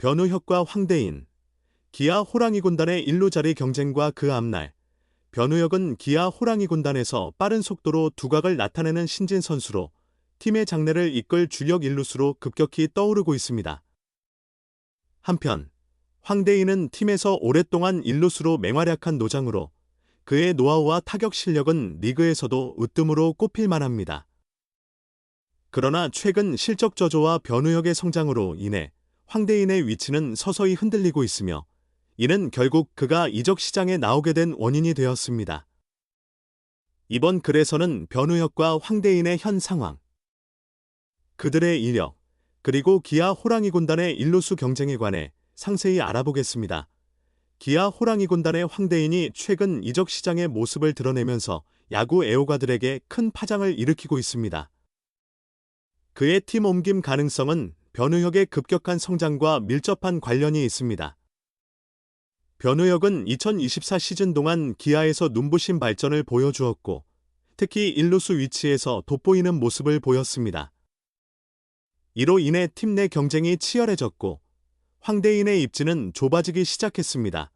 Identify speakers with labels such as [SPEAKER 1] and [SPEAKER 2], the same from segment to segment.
[SPEAKER 1] 변우혁과 황대인, 기아 호랑이 군단의 1루 자리 경쟁과 그 앞날, 변우혁은 기아 호랑이 군단에서 빠른 속도로 두각을 나타내는 신진 선수로 팀의 장래를 이끌 주력 1루수로 급격히 떠오르고 있습니다. 한편 황대인은 팀에서 오랫동안 1루수로 맹활약한 노장으로 그의 노하우와 타격 실력은 리그에서도 으뜸으로 꼽힐 만합니다. 그러나 최근 실적 저조와 변우혁의 성장으로 인해 황대인의 위치는 서서히 흔들리고 있으며 이는 결국 그가 이적 시장에 나오게 된 원인이 되었습니다. 이번 글에서는 변우혁과 황대인의 현 상황, 그들의 이력, 그리고 기아 호랑이 군단의 1루수 경쟁에 관해 상세히 알아보겠습니다. 기아 호랑이 군단의 황대인이 최근 이적 시장의 모습을 드러내면서 야구 애호가들에게 큰 파장을 일으키고 있습니다. 그의 팀 옮김 가능성은 변우혁의 급격한 성장과 밀접한 관련이 있습니다. 변우혁은 2024 시즌 동안 기아에서 눈부신 발전을 보여주었고 특히 1루수 위치에서 돋보이는 모습을 보였습니다. 이로 인해 팀 내 경쟁이 치열해졌고 황대인의 입지는 좁아지기 시작했습니다.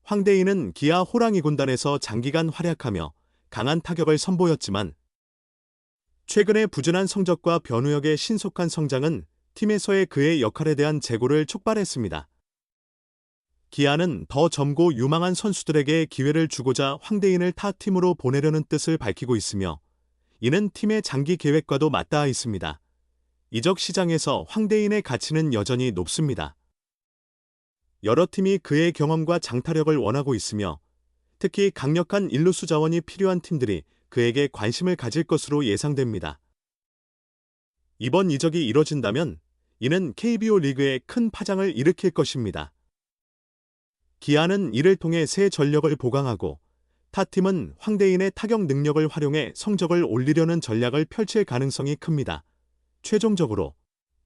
[SPEAKER 1] 황대인은 기아 호랑이 군단에서 장기간 활약하며 강한 타격을 선보였지만 최근의 부진한 성적과 변우혁의 신속한 성장은 팀에서의 그의 역할에 대한 재고를 촉발했습니다. 기아는 더 젊고 유망한 선수들에게 기회를 주고자 황대인을 타 팀으로 보내려는 뜻을 밝히고 있으며 이는 팀의 장기 계획과도 맞닿아 있습니다. 이적 시장에서 황대인의 가치는 여전히 높습니다. 여러 팀이 그의 경험과 장타력을 원하고 있으며 특히 강력한 1루수 자원이 필요한 팀들이 그에게 관심을 가질 것으로 예상됩니다. 이번 이적이 이뤄진다면 이는 KBO 리그에 큰 파장을 일으킬 것입니다. 기아는 이를 통해 새 전력을 보강하고 타팀은 황대인의 타격 능력을 활용해 성적을 올리려는 전략을 펼칠 가능성이 큽니다. 최종적으로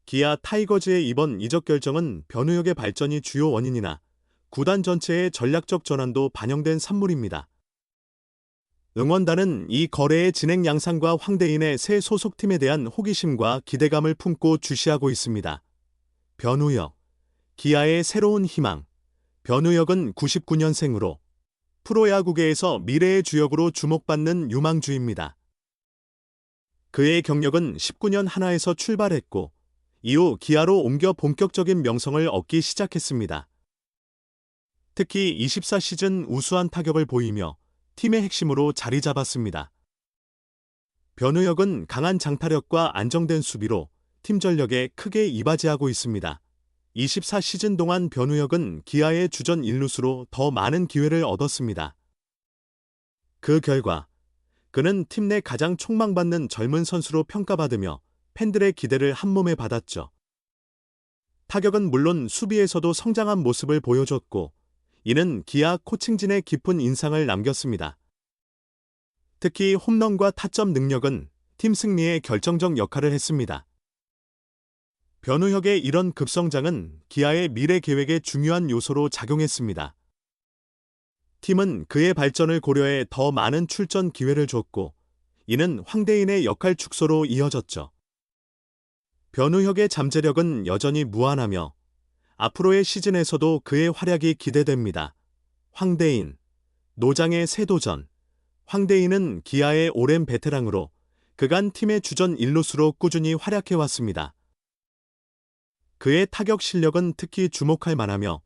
[SPEAKER 1] 기아 타이거즈의 이번 이적 결정은 변우혁의 발전이 주요 원인이나 구단 전체의 전략적 전환도 반영된 산물입니다. 응원단은 이 거래의 진행 양상과 황대인의 새 소속팀에 대한 호기심과 기대감을 품고 주시하고 있습니다. 변우혁, 기아의 새로운 희망. 변우혁은 99년생으로 프로야구계에서 미래의 주역으로 주목받는 유망주입니다. 그의 경력은 19년 한화에서 출발했고 이후 기아로 옮겨 본격적인 명성을 얻기 시작했습니다. 특히 24 시즌 우수한 타격을 보이며 팀의 핵심으로 자리 잡았습니다. 변우혁은 강한 장타력과 안정된 수비로 팀 전력에 크게 이바지하고 있습니다. 24 시즌 동안 변우혁은 기아의 주전 1루수로 더 많은 기회를 얻었습니다. 그 결과 그는 팀 내 가장 촉망받는 젊은 선수로 평가받으며 팬들의 기대를 한몸에 받았죠. 타격은 물론 수비에서도 성장한 모습을 보여줬고 이는 기아 코칭진에 깊은 인상을 남겼습니다. 특히 홈런과 타점 능력은 팀 승리에 결정적 역할을 했습니다. 변우혁의 이런 급성장은 기아의 미래 계획에 중요한 요소로 작용했습니다. 팀은 그의 발전을 고려해 더 많은 출전 기회를 줬고 이는 황대인의 역할 축소로 이어졌죠. 변우혁의 잠재력은 여전히 무한하며 앞으로의 시즌에서도 그의 활약이 기대됩니다. 황대인, 노장의 새 도전. 황대인은 기아의 오랜 베테랑으로 그간 팀의 주전 1루수로 꾸준히 활약해왔습니다. 그의 타격 실력은 특히 주목할 만하며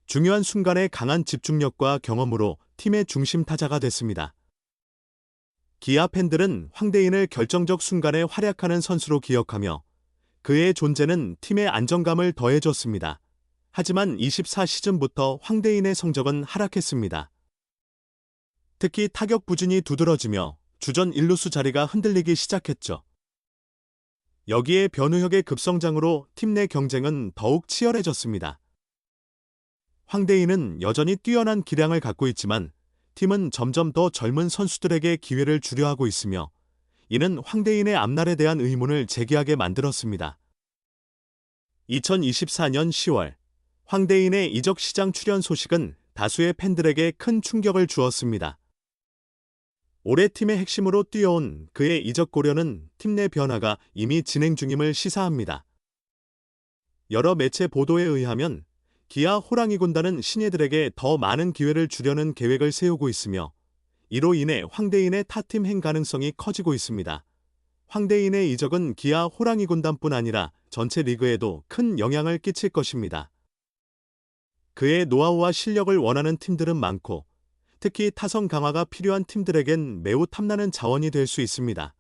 [SPEAKER 1] 중요한 순간에 강한 집중력과 경험으로 팀의 중심 타자가 됐습니다. 기아 팬들은 황대인을 결정적 순간에 활약하는 선수로 기억하며 그의 존재는 팀의 안정감을 더해줬습니다. 하지만 24 시즌부터 황대인의 성적은 하락했습니다. 특히 타격 부진이 두드러지며 주전 1루수 자리가 흔들리기 시작했죠. 여기에 변우혁의 급성장으로 팀 내 경쟁은 더욱 치열해졌습니다. 황대인은 여전히 뛰어난 기량을 갖고 있지만 팀은 점점 더 젊은 선수들에게 기회를 주려 하고 있으며 이는 황대인의 앞날에 대한 의문을 제기하게 만들었습니다. 2024년 10월 황대인의 이적 시장 출연 소식은 다수의 팬들에게 큰 충격을 주었습니다. 올해 팀의 핵심으로 뛰어온 그의 이적 고려는 팀 내 변화가 이미 진행 중임을 시사합니다. 여러 매체 보도에 의하면 기아 호랑이 군단은 신예들에게 더 많은 기회를 주려는 계획을 세우고 있으며 이로 인해 황대인의 타팀 행 가능성이 커지고 있습니다. 황대인의 이적은 기아 호랑이 군단뿐 아니라 전체 리그에도 큰 영향을 끼칠 것입니다. 그의 노하우와 실력을 원하는 팀들은 많고 특히 타선 강화가 필요한 팀들에겐 매우 탐나는 자원이 될 수 있습니다.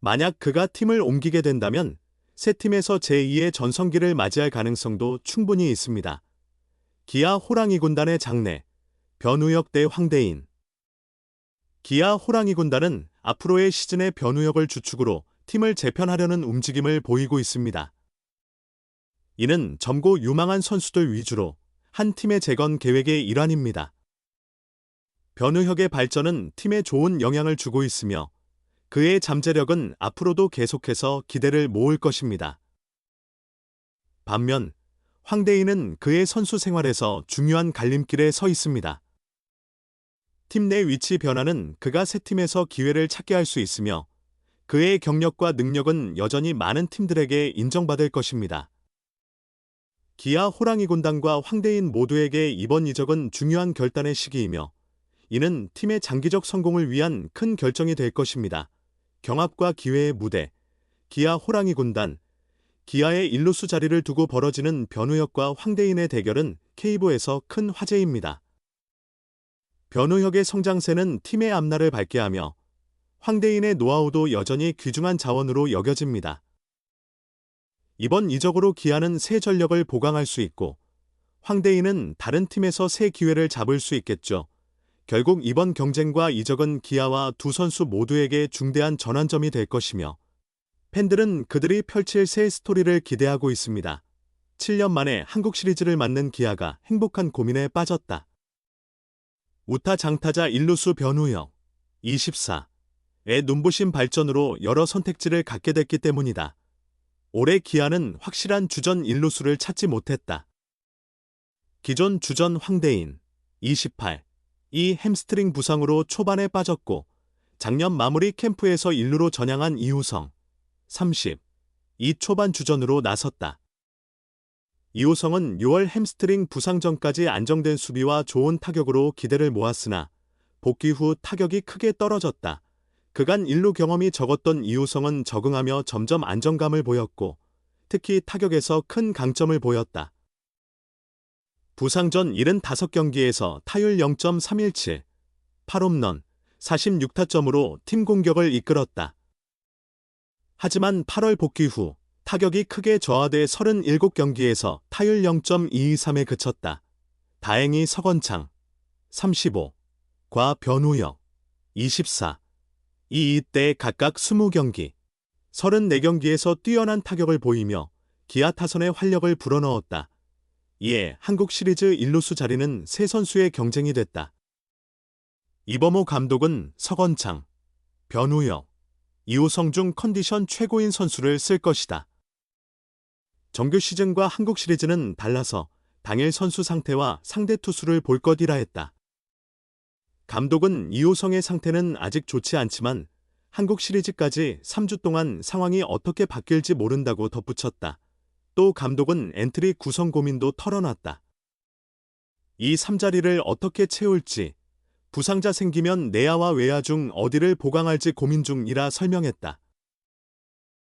[SPEAKER 1] 만약 그가 팀을 옮기게 된다면 새 팀에서 제2의 전성기를 맞이할 가능성도 충분히 있습니다. 기아 호랑이 군단의 장래, 변우혁 대 황대인. 기아 호랑이 군단은 앞으로의 시즌의 변우혁을 주축으로 팀을 재편하려는 움직임을 보이고 있습니다. 이는 젊고 유망한 선수들 위주로 한 팀의 재건 계획의 일환입니다. 변우혁의 발전은 팀에 좋은 영향을 주고 있으며 그의 잠재력은 앞으로도 계속해서 기대를 모을 것입니다. 반면 황대인은 그의 선수 생활에서 중요한 갈림길에 서 있습니다. 팀 내 위치 변화는 그가 새 팀에서 기회를 찾게 할 수 있으며 그의 경력과 능력은 여전히 많은 팀들에게 인정받을 것입니다. 기아 호랑이 군단과 황대인 모두에게 이번 이적은 중요한 결단의 시기이며 이는 팀의 장기적 성공을 위한 큰 결정이 될 것입니다. 경합과 기회의 무대, 기아 호랑이 군단, 기아의 일루수 자리를 두고 벌어지는 변우혁과 황대인의 대결은 K부에서 큰 화제입니다. 변우혁의 성장세는 팀의 앞날을 밝게 하며 황대인의 노하우도 여전히 귀중한 자원으로 여겨집니다. 이번 이적으로 기아는 새 전력을 보강할 수 있고 황대인은 다른 팀에서 새 기회를 잡을 수 있겠죠. 결국 이번 경쟁과 이적은 기아와 두 선수 모두에게 중대한 전환점이 될 것이며 팬들은 그들이 펼칠 새 스토리를 기대하고 있습니다. 7년 만에 한국 시리즈를 맞는 기아가 행복한 고민에 빠졌다. 우타 장타자 일루수 변우혁 24의 눈부신 발전으로 여러 선택지를 갖게 됐기 때문이다. 올해 기아는 확실한 주전 일루수를 찾지 못했다. 기존 주전 황대인 28 이 햄스트링 부상으로 초반에 빠졌고 작년 마무리 캠프에서 1루로 전향한 이우성 30 이 초반 주전으로 나섰다. 이우성은 6월 햄스트링 부상 전까지 안정된 수비와 좋은 타격으로 기대를 모았으나 복귀 후 타격이 크게 떨어졌다. 그간 1루 경험이 적었던 이우성은 적응하며 점점 안정감을 보였고 특히 타격에서 큰 강점을 보였다. 부상 전 75경기에서 타율 0.317, 8홈런, 46타점으로 팀 공격을 이끌었다. 하지만 8월 복귀 후 타격이 크게 저하돼 37경기에서 타율 0.223에 그쳤다. 다행히 서건창, 35과 변우혁, 24, 이때 각각 20경기, 34경기에서 뛰어난 타격을 보이며 기아 타선의 활력을 불어넣었다. 이에 한국 시리즈 일루수 자리는 세 선수의 경쟁이 됐다. 이범호 감독은 서건창, 변우혁, 이우성 중 컨디션 최고인 선수를 쓸 것이다. 정규 시즌과 한국 시리즈는 달라서 당일 선수 상태와 상대 투수를 볼 것이라 했다. 감독은 이우성의 상태는 아직 좋지 않지만 한국 시리즈까지 3주 동안 상황이 어떻게 바뀔지 모른다고 덧붙였다. 또 감독은 엔트리 구성 고민도 털어놨다. 이 3자리를 어떻게 채울지, 부상자 생기면 내야와 외야 중 어디를 보강할지 고민 중이라 설명했다.